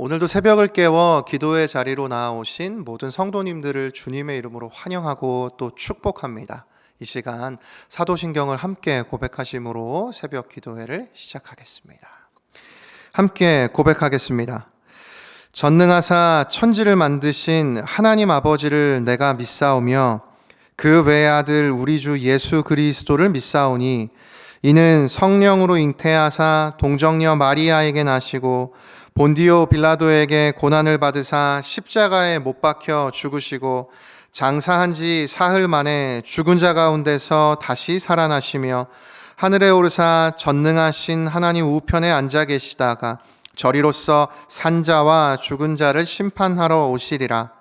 오늘도 새벽을 깨워 기도의 자리로 나아오신 모든 성도님들을 주님의 이름으로 환영하고 또 축복합니다. 이 시간 사도신경을 함께 고백하심으로 새벽 기도회를 시작하겠습니다. 함께 고백하겠습니다. 전능하사 천지를 만드신 하나님 아버지를 내가 믿사오며 그 외의 아들 우리 주 예수 그리스도를 믿사오니 이는 성령으로 잉태하사 동정녀 마리아에게 나시고 본디오 빌라도에게 고난을 받으사 십자가에 못 박혀 죽으시고 장사한 지 사흘 만에 죽은 자 가운데서 다시 살아나시며 하늘에 오르사 전능하신 하나님 우편에 앉아 계시다가 저리로서 산자와 죽은 자를 심판하러 오시리라.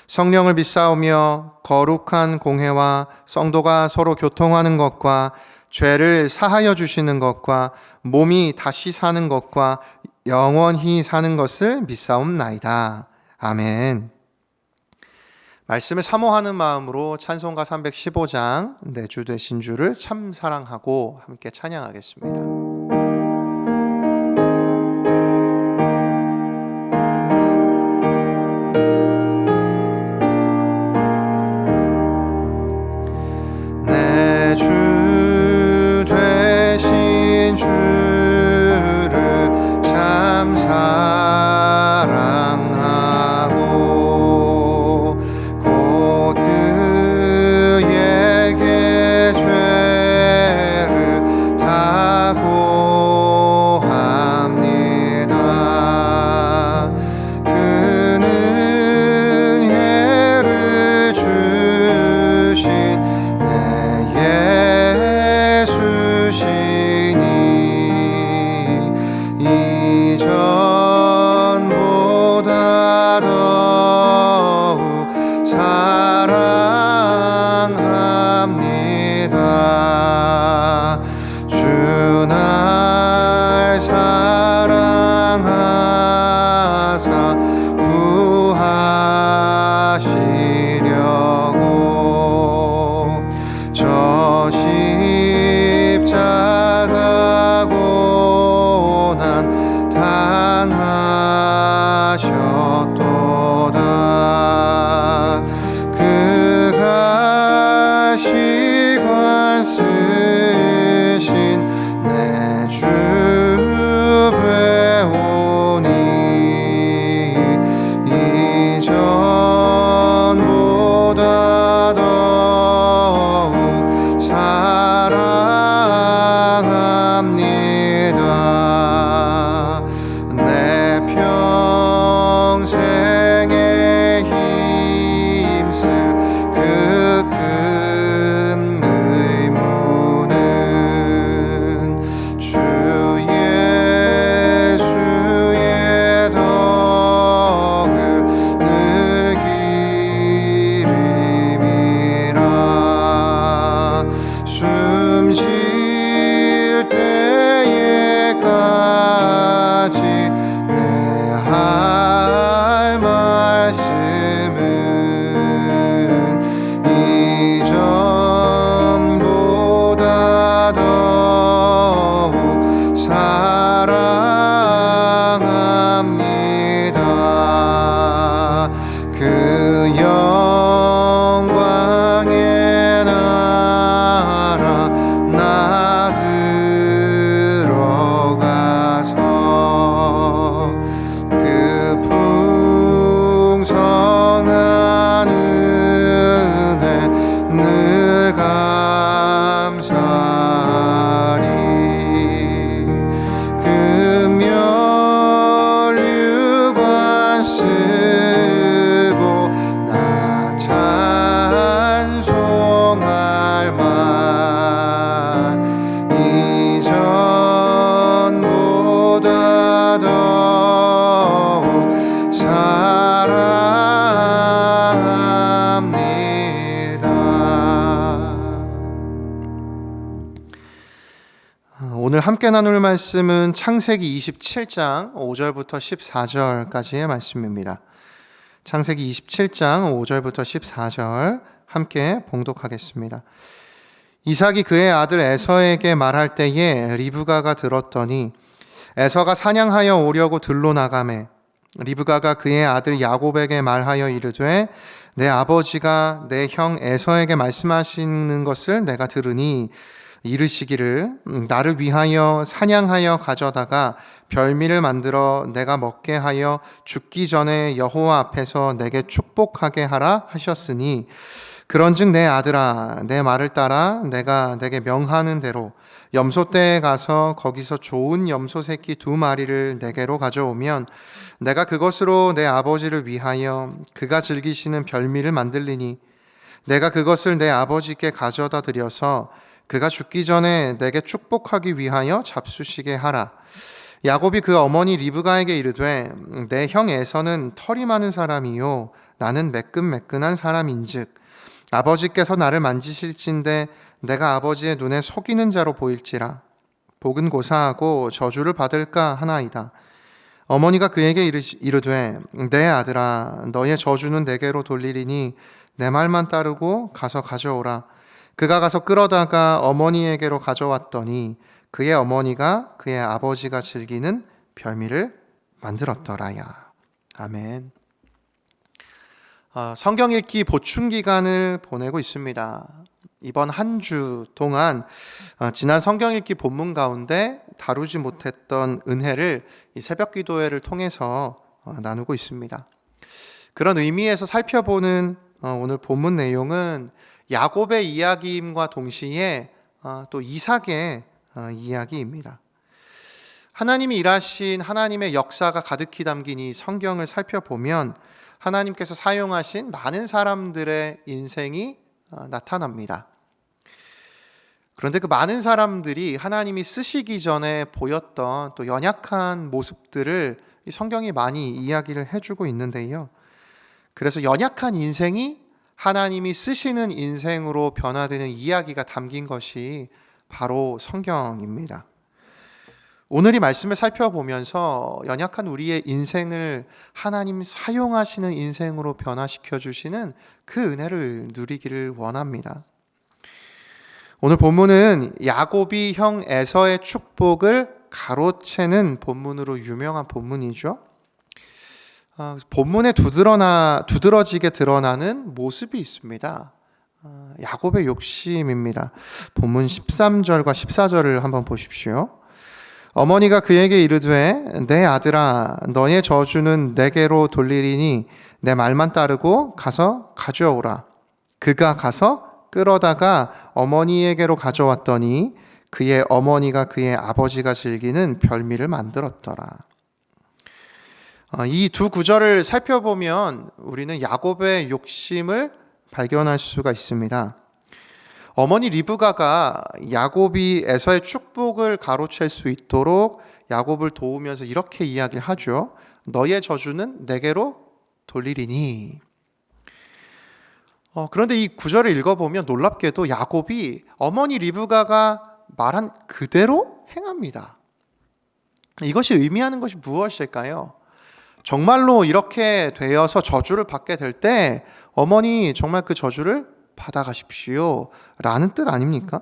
성령을 믿사오며 거룩한 공회와 성도가 서로 교통하는 것과 죄를 사하여 주시는 것과 몸이 다시 사는 것과 영원히 사는 것을 믿사옵나이다. 아멘. 말씀을 사모하는 마음으로 찬송가 315장 내 주 되신 주를 참 사랑하고 함께 찬양하겠습니다. 주 되신 주를 참 사랑하고 곧 그에게 죄를 다 고합니다. 그는 예를 주신 이전보다 더욱 사랑합니다. 주 날 사랑하사 구하시려고 저 십자가 고난 당하셨도다. 그가 시관 쓰신 내 주 배우니 이전보다 더욱 사랑합니다. 내 평생에 힘쓸 그 큰 의무는 주 예수의 덕을 늘 기림이라. 숨 쉴 때에까지 내 할 말씀은 이전보다 더욱 사랑합니다. 그 영광의 나라 나 들어가서 그 풍성한 은혜 늘 감사하리. 그 면류관 쓰고 나 찬송할 말 이전보다 더욱 사랑합니다. 오늘 함께 나눌 말씀은 창세기 27장 5절부터 14절까지의 말씀입니다. 창세기 27장 5절부터 14절 함께 봉독하겠습니다. 이삭이 그의 아들 에서에게 말할 때에 리브가가 들었더니 에서가 사냥하여 오려고 들로 나가매 리브가가 그의 아들 야곱에게 말하여 이르되 내 아버지가 내 형 에서에게 말씀하시는 것을 내가 들으니 이르시기를 나를 위하여 사냥하여 가져다가 별미를 만들어 내가 먹게 하여 죽기 전에 여호와 앞에서 내게 축복하게 하라 하셨으니 그런즉 내 아들아 내 말을 따라 내가 내게 명하는 대로 염소떼에 가서 거기서 좋은 염소 새끼 2마리를 내게로 가져오면 내가 그것으로 내 아버지를 위하여 그가 즐기시는 별미를 만들리니 내가 그것을 내 아버지께 가져다 드려서 그가 죽기 전에 내게 축복하기 위하여 잡수시게 하라. 야곱이 그 어머니 리브가에게 이르되 내 형 에서는 털이 많은 사람이요 나는 매끈매끈한 사람인즉 아버지께서 나를 만지실진데 내가 아버지의 눈에 속이는 자로 보일지라 복은 고사하고 저주를 받을까 하나이다. 어머니가 그에게 이르되 내 아들아 너의 저주는 내게로 돌리리니 내 말만 따르고 가서 가져오라. 그가 가서 끌어다가 어머니에게로 가져왔더니 그의 어머니가 그의 아버지가 즐기는 별미를 만들었더라야. 아멘. 성경 읽기 보충 기간을 보내고 있습니다. 이번 한 주 동안 지난 성경 읽기 본문 가운데 다루지 못했던 은혜를 이 새벽 기도회를 통해서 나누고 있습니다. 그런 의미에서 살펴보는 오늘 본문 내용은 야곱의 이야기임과 동시에 또 이삭의 이야기입니다. 하나님이 일하신 하나님의 역사가 가득히 담긴 이 성경을 살펴보면 하나님께서 사용하신 많은 사람들의 인생이 나타납니다. 그런데 그 많은 사람들이 하나님이 쓰시기 전에 보였던 또 연약한 모습들을 이 성경이 많이 이야기를 해주고 있는데요. 그래서 연약한 인생이 하나님이 쓰시는 인생으로 변화되는 이야기가 담긴 것이 바로 성경입니다. 오늘 이 말씀을 살펴보면서 연약한 우리의 인생을 하나님 사용하시는 인생으로 변화시켜 주시는 그 은혜를 누리기를 원합니다. 오늘 본문은 야곱이 형 에서의 축복을 가로채는 본문으로 유명한 본문이죠. 본문에 두드러지게 드러나는 모습이 있습니다. 야곱의 욕심입니다. 본문 13절과 14절을 한번 보십시오. 어머니가 그에게 이르되 내 아들아 너의 저주는 내게로 돌리리니 내 말만 따르고 가서 가져오라. 그가 가서 끌어다가 어머니에게로 가져왔더니 그의 어머니가 그의 아버지가 즐기는 별미를 만들었더라. 이 두 구절을 살펴보면 우리는 야곱의 욕심을 발견할 수가 있습니다. 어머니 리브가가 야곱이 에서의 축복을 가로챌 수 있도록 야곱을 도우면서 이렇게 이야기를 하죠. 너의 저주는 내게로 돌리리니. 그런데 이 구절을 읽어보면 놀랍게도 야곱이 어머니 리브가가 말한 그대로 행합니다. 이것이 의미하는 것이 무엇일까요? 정말로 이렇게 되어서 저주를 받게 될 때 어머니 정말 그 저주를 받아가십시오 라는 뜻 아닙니까?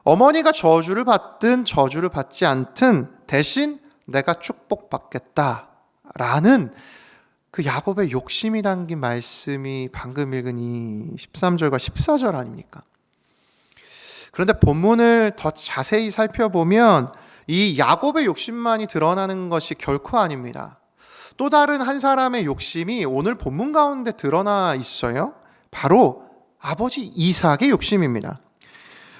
어머니가 저주를 받든 저주를 받지 않든 대신 내가 축복받겠다 라는 그 야곱의 욕심이 담긴 말씀이 방금 읽은 이 13절과 14절 아닙니까? 그런데 본문을 더 자세히 살펴보면 이 야곱의 욕심만이 드러나는 것이 결코 아닙니다. 또 다른 한 사람의 욕심이 오늘 본문 가운데 드러나 있어요. 바로 아버지 이삭의 욕심입니다.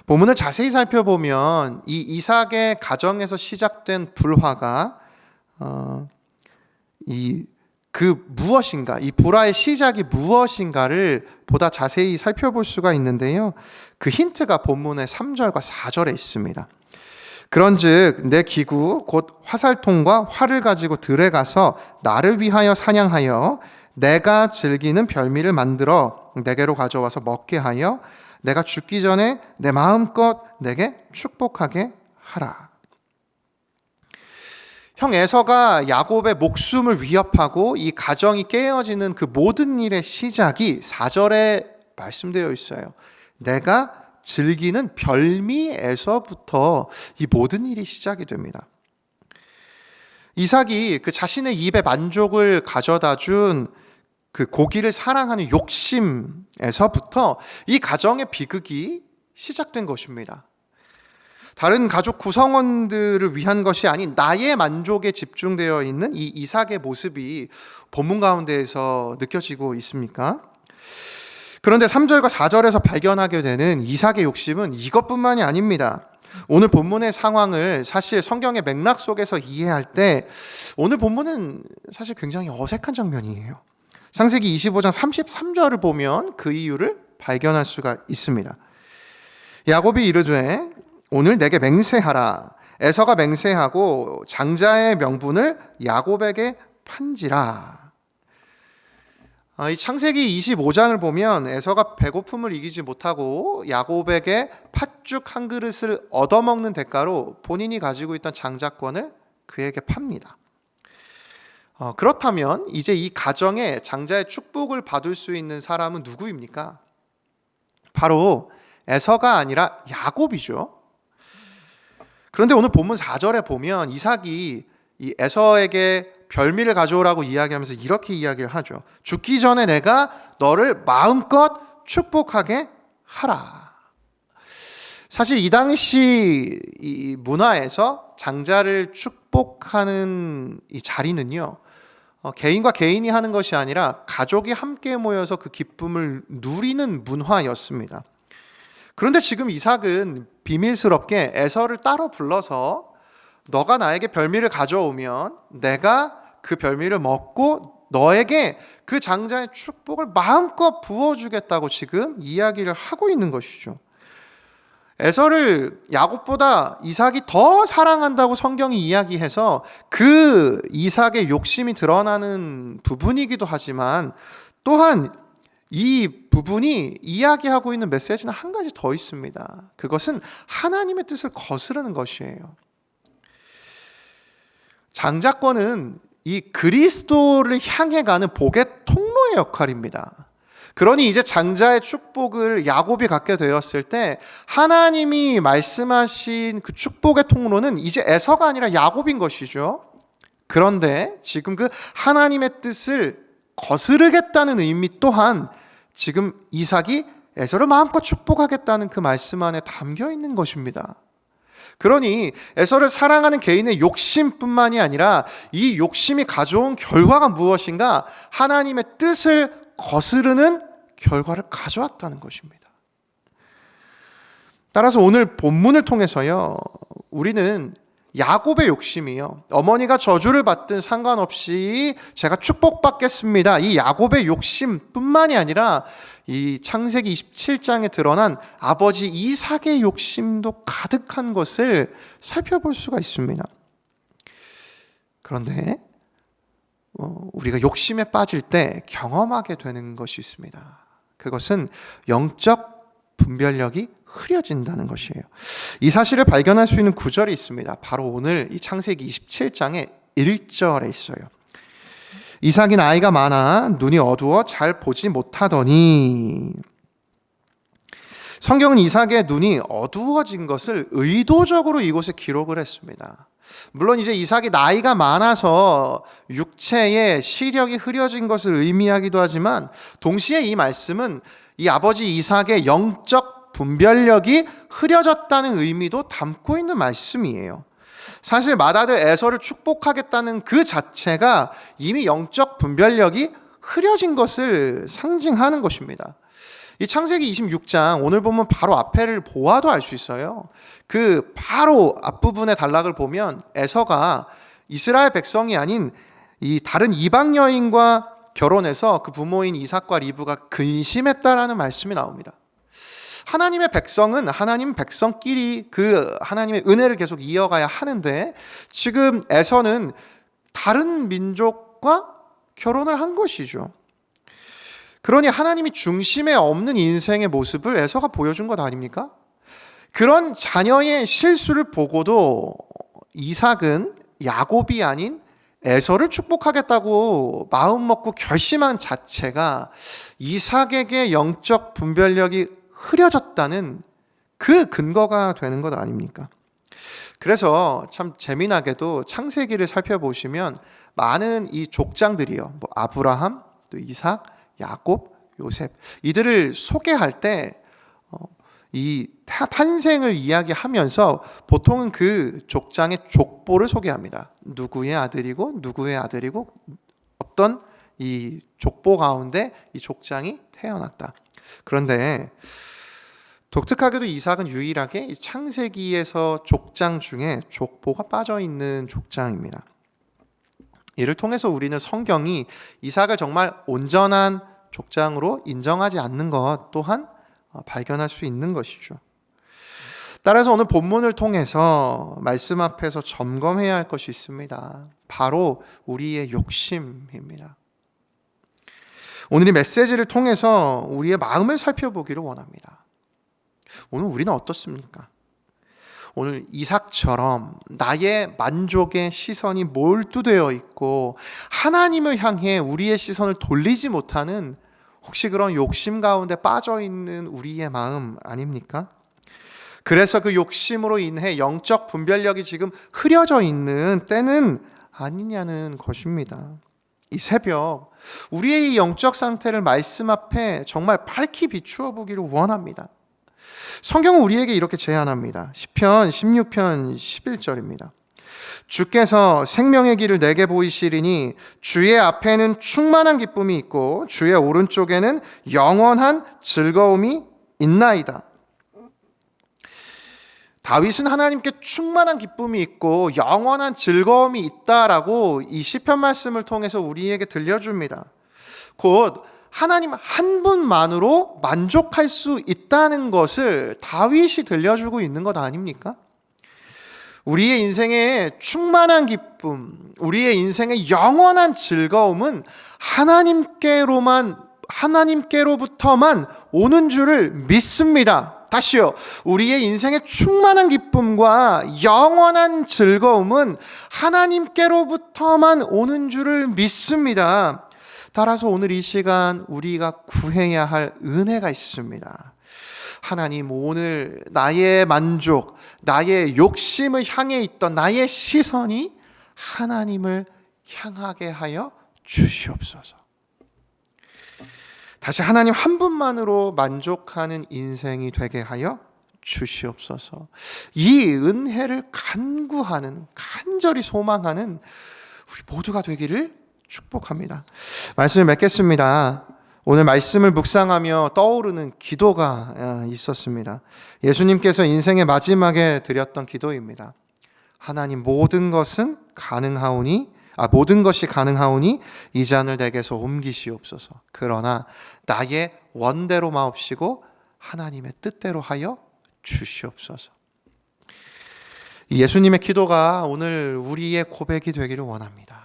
본문을 자세히 살펴보면 이 이삭의 가정에서 시작된 불화가 무엇인가, 이 불화의 시작이 무엇인가를 보다 자세히 살펴볼 수가 있는데요. 그 힌트가 본문의 3절과 4절에 있습니다. 그런즉 내 기구 곧 화살통과 활을 가지고 들에 가서 나를 위하여 사냥하여 내가 즐기는 별미를 만들어 내게로 가져와서 먹게 하여 내가 죽기 전에 내 마음껏 내게 축복하게 하라. 형 에서가 야곱의 목숨을 위협하고 이 가정이 깨어지는 그 모든 일의 시작이 4절에 말씀되어 있어요. 내가 즐기는 별미에서부터 이 모든 일이 시작이 됩니다. 이삭이 그 자신의 입에 만족을 가져다 준 그 고기를 사랑하는 욕심에서부터 이 가정의 비극이 시작된 것입니다. 다른 가족 구성원들을 위한 것이 아닌 나의 만족에 집중되어 있는 이 이삭의 모습이 본문 가운데에서 느껴지고 있습니까? 그런데 3절과 4절에서 발견하게 되는 이삭의 욕심은 이것뿐만이 아닙니다. 오늘 본문의 상황을 사실 성경의 맥락 속에서 이해할 때 오늘 본문은 사실 굉장히 어색한 장면이에요. 창세기 25장 33절을 보면 그 이유를 발견할 수가 있습니다. 야곱이 이르되 오늘 내게 맹세하라. 에서가 맹세하고 장자의 명분을 야곱에게 판지라. 이 창세기 25장을 보면 에서가 배고픔을 이기지 못하고 야곱에게 팥죽 한 그릇을 얻어먹는 대가로 본인이 가지고 있던 장자권을 그에게 팝니다. 그렇다면 이제 이 가정에 장자의 축복을 받을 수 있는 사람은 누구입니까? 바로 에서가 아니라 야곱이죠. 그런데 오늘 본문 4절에 보면 이삭이 이 에서에게 별미를 가져오라고 이야기하면서 이렇게 이야기를 하죠. 죽기 전에 내가 너를 마음껏 축복하게 하라. 사실 이 당시 이 문화에서 장자를 축복하는 이 자리는요, 개인과 개인이 하는 것이 아니라 가족이 함께 모여서 그 기쁨을 누리는 문화였습니다. 그런데 지금 이삭은 비밀스럽게 에서를 따로 불러서 너가 나에게 별미를 가져오면 내가 그 별미를 먹고 너에게 그 장자의 축복을 마음껏 부어주겠다고 지금 이야기를 하고 있는 것이죠. 에서를 야곱보다 이삭이 더 사랑한다고 성경이 이야기해서 그 이삭의 욕심이 드러나는 부분이기도 하지만 또한 이 부분이 이야기하고 있는 메시지는 한 가지 더 있습니다. 그것은 하나님의 뜻을 거스르는 것이에요. 장자권은 이 그리스도를 향해 가는 복의 통로의 역할입니다. 그러니 이제 장자의 축복을 야곱이 갖게 되었을 때 하나님이 말씀하신 그 축복의 통로는 이제 에서가 아니라 야곱인 것이죠. 그런데 지금 그 하나님의 뜻을 거스르겠다는 의미 또한 지금 이삭이 에서를 마음껏 축복하겠다는 그 말씀 안에 담겨 있는 것입니다. 그러니 에서를 사랑하는 개인의 욕심뿐만이 아니라 이 욕심이 가져온 결과가 무엇인가? 하나님의 뜻을 거스르는 결과를 가져왔다는 것입니다. 따라서 오늘 본문을 통해서요, 우리는 야곱의 욕심이요, 어머니가 저주를 받든 상관없이 제가 축복받겠습니다, 이 야곱의 욕심뿐만이 아니라 이 창세기 27장에 드러난 아버지 이삭의 욕심도 가득한 것을 살펴볼 수가 있습니다. 그런데 우리가 욕심에 빠질 때 경험하게 되는 것이 있습니다. 그것은 영적 분별력이 흐려진다는 것이에요. 이 사실을 발견할 수 있는 구절이 있습니다. 바로 오늘 이 창세기 27장의 1절에 있어요. 이삭이 나이가 많아 눈이 어두워 잘 보지 못하더니. 성경은 이삭의 눈이 어두워진 것을 의도적으로 이곳에 기록을 했습니다. 물론 이제 이삭이 나이가 많아서 육체의 시력이 흐려진 것을 의미하기도 하지만 동시에 이 말씀은 이 아버지 이삭의 영적 분별력이 흐려졌다는 의미도 담고 있는 말씀이에요. 사실 맏아들 에서를 축복하겠다는 그 자체가 이미 영적 분별력이 흐려진 것을 상징하는 것입니다. 이 창세기 26장 오늘 보면 바로 앞에를 보아도 알 수 있어요. 그 바로 앞부분의 단락을 보면 에서가 이스라엘 백성이 아닌 이 다른 이방 여인과 결혼해서 그 부모인 이삭과 리브가 근심했다라는 말씀이 나옵니다. 하나님의 백성은 하나님 백성끼리 그 하나님의 은혜를 계속 이어가야 하는데 지금 에서는 다른 민족과 결혼을 한 것이죠. 그러니 하나님이 중심에 없는 인생의 모습을 에서가 보여준 것 아닙니까? 그런 자녀의 실수를 보고도 이삭은 야곱이 아닌 에서를 축복하겠다고 마음 먹고 결심한 자체가 이삭에게 영적 분별력이 흐려졌다는 그 근거가 되는 것 아닙니까? 그래서 참 재미나게도 창세기를 살펴보시면 많은 이 족장들이요, 아브라함, 또 이삭, 야곱, 요셉, 이들을 소개할 때 이 탄생을 이야기하면서 보통은 그 족장의 족보를 소개합니다. 누구의 아들이고 누구의 아들이고 어떤 이 족보 가운데 이 족장이 태어났다. 그런데 독특하게도 이삭은 유일하게 이 창세기에서 족장 중에 족보가 빠져 있는 족장입니다. 이를 통해서 우리는 성경이 이삭을 정말 온전한 족장으로 인정하지 않는 것 또한 발견할 수 있는 것이죠. 따라서 오늘 본문을 통해서 말씀 앞에서 점검해야 할 것이 있습니다. 바로 우리의 욕심입니다. 오늘 이 메시지를 통해서 우리의 마음을 살펴보기를 원합니다. 오늘 우리는 어떻습니까? 오늘 이삭처럼 나의 만족의 시선이 몰두되어 있고 하나님을 향해 우리의 시선을 돌리지 못하는 혹시 그런 욕심 가운데 빠져 있는 우리의 마음 아닙니까? 그래서 그 욕심으로 인해 영적 분별력이 지금 흐려져 있는 때는 아니냐는 것입니다. 이 새벽 우리의 이 영적 상태를 말씀 앞에 정말 밝히 비추어 보기를 원합니다. 성경은 우리에게 이렇게 제안합니다. 시편 16편 11절입니다. 주께서 생명의 길을 내게 보이시리니 주의 앞에는 충만한 기쁨이 있고 주의 오른쪽에는 영원한 즐거움이 있나이다. 다윗은 하나님께 충만한 기쁨이 있고 영원한 즐거움이 있다라고 이 시편 말씀을 통해서 우리에게 들려줍니다. 곧 하나님 한 분만으로 만족할 수 있다는 것을 다윗이 들려주고 있는 것 아닙니까? 우리의 인생의 충만한 기쁨, 우리의 인생의 영원한 즐거움은 하나님께로부터만 오는 줄을 믿습니다. 다시요. 우리의 인생의 충만한 기쁨과 영원한 즐거움은 하나님께로부터만 오는 줄을 믿습니다. 따라서 오늘 이 시간 우리가 구해야 할 은혜가 있습니다. 하나님, 오늘 나의 만족, 나의 욕심을 향해 있던 나의 시선이 하나님을 향하게 하여 주시옵소서. 다시 하나님 한 분만으로 만족하는 인생이 되게 하여 주시옵소서. 이 은혜를 간절히 소망하는 우리 모두가 되기를 축복합니다. 말씀을 맺겠습니다. 오늘 말씀을 묵상하며 떠오르는 기도가 있었습니다. 예수님께서 인생의 마지막에 드렸던 기도입니다. 하나님, 모든 것이 가능하오니 이 잔을 내게서 옮기시옵소서. 그러나 나의 원대로 마옵시고 하나님의 뜻대로 하여 주시옵소서. 예수님의 기도가 오늘 우리의 고백이 되기를 원합니다.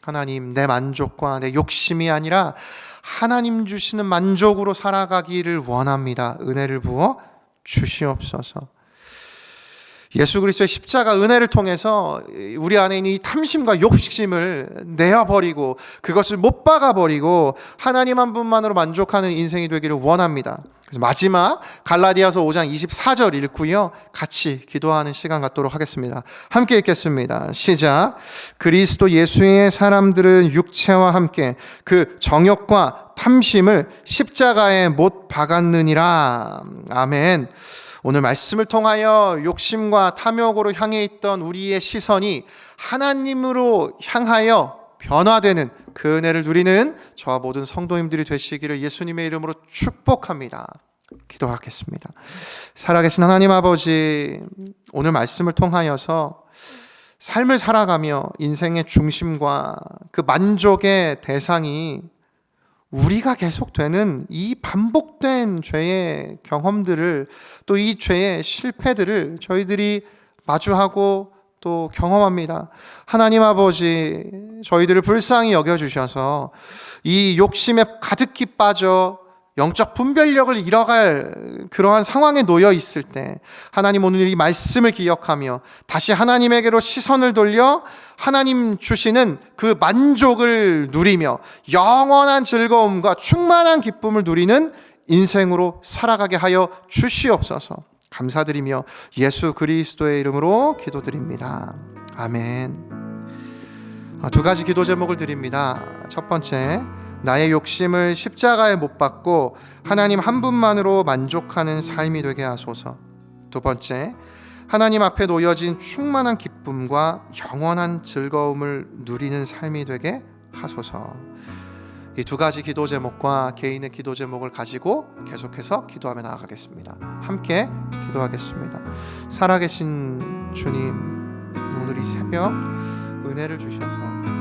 하나님, 내 만족과 내 욕심이 아니라 하나님 주시는 만족으로 살아가기를 원합니다. 은혜를 부어 주시옵소서. 예수 그리스도의 십자가 은혜를 통해서 우리 안에 있는 이 탐심과 욕심을 내어버리고 그것을 못 박아버리고 하나님 한 분만으로 만족하는 인생이 되기를 원합니다. 그래서 마지막 갈라디아서 5장 24절 읽고요, 같이 기도하는 시간 갖도록 하겠습니다. 함께 읽겠습니다. 시작. 그리스도 예수의 사람들은 육체와 함께 그 정욕과 탐심을 십자가에 못 박았느니라. 아멘. 오늘 말씀을 통하여 욕심과 탐욕으로 향해 있던 우리의 시선이 하나님으로 향하여 변화되는 그 은혜를 누리는 저와 모든 성도님들이 되시기를 예수님의 이름으로 축복합니다. 기도하겠습니다. 살아계신 하나님 아버지, 오늘 말씀을 통하여서 삶을 살아가며 인생의 중심과 그 만족의 대상이 우리가 계속되는 이 반복된 죄의 경험들을, 또 이 죄의 실패들을 저희들이 마주하고 또 경험합니다. 하나님 아버지, 저희들을 불쌍히 여겨주셔서 이 욕심에 가득히 빠져 영적 분별력을 잃어갈 그러한 상황에 놓여 있을 때 하나님, 오늘 이 말씀을 기억하며 다시 하나님에게로 시선을 돌려 하나님 주시는 그 만족을 누리며 영원한 즐거움과 충만한 기쁨을 누리는 인생으로 살아가게 하여 주시옵소서. 감사드리며 예수 그리스도의 이름으로 기도드립니다. 아멘. 두 가지 기도 제목을 드립니다. 첫 번째, 나의 욕심을 십자가에 못 박고 하나님 한 분만으로 만족하는 삶이 되게 하소서. 두 번째, 하나님 앞에 놓여진 충만한 기쁨과 영원한 즐거움을 누리는 삶이 되게 하소서. 이 두 가지 기도 제목과 개인의 기도 제목을 가지고 계속해서 기도하며 나아가겠습니다. 함께 기도하겠습니다. 살아계신 주님, 오늘 이 새벽 은혜를 주셔서